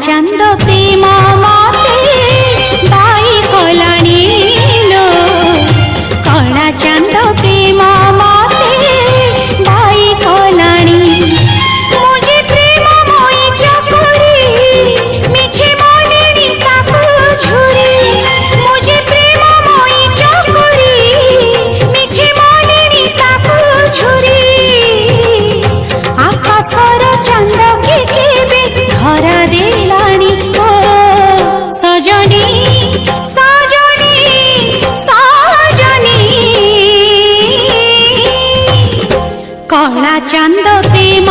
चांद प्रेम मते बाई कलाणी लो कला चांद प्रेम मते बाई कलाणी मुझे प्रेम मोई चकुरी मिछे मनेनी ताकू झुरी मुझे प्रेम मोई चकुरी मिछे मनेनी ताकू झुरी आकाशर चांद के केबे धरा देलानी ओ सजनी सजनी सजनी कला चांद प्रेम